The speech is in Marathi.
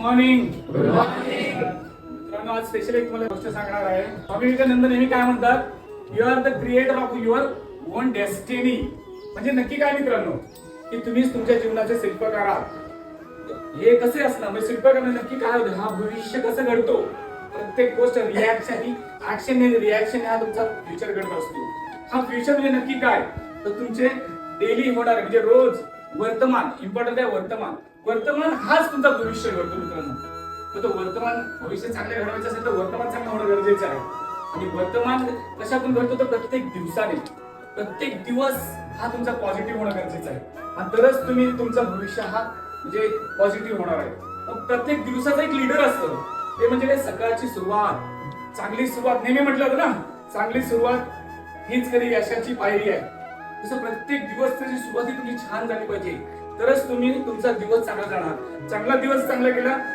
मॉर्निंग. मित्रांनो, आज स्पेशल एक तुम्हाला गोष्ट सांगणार आहे. स्वामी विवेकानंद नेहमी काय म्हणतात, you are the creator of your own destiny. म्हणजे नक्की काय मित्रांनो, की तुम्हीच तुमच्या जीवनाचे शिल्पकार आहात. हे कसे असणार, म्हणजे शिल्पकार नक्की काय होतं, हा भविष्य कसं घडतो. प्रत्येक गोष्ट रिॲक्शन हा तुमचा फ्युचर घडत असतो. हा फ्युचर म्हणजे नक्की काय, तर तुमचे डेली होणार म्हणजे रोज वर्तमान इम्पॉर्टंट आहे. वर्तमान हाच तुमचा भविष्य घडतो मित्रांनो. तर तो वर्तमान भविष्य चांगले घडवायचं असेल तर वर्तमान चांगलं होणं गरजेचं आहे. आणि वर्तमान कशातून घडतो, तर प्रत्येक दिवसाने, प्रत्येक दिवस हा तुमचा पॉझिटिव्ह होणं गरजेचं आहे. आणि तरच तुम्ही तुमचा भविष्य हा म्हणजे पॉझिटिव्ह होणार आहे. मग प्रत्येक दिवसाचा एक लीडर असतो, ते म्हणजे सकाळची सुरुवात. चांगली सुरुवात नेहमी म्हटलं होतं ना, चांगली सुरुवात हीच खरी यशाची पायरी आहे. तसं प्रत्येक दिवस त्याची सुरुवात तुमची छान झाली पाहिजे, तरच तुम्ही तुमचा दिवस चांगला जाणार. चांगला दिवस चांगला गेला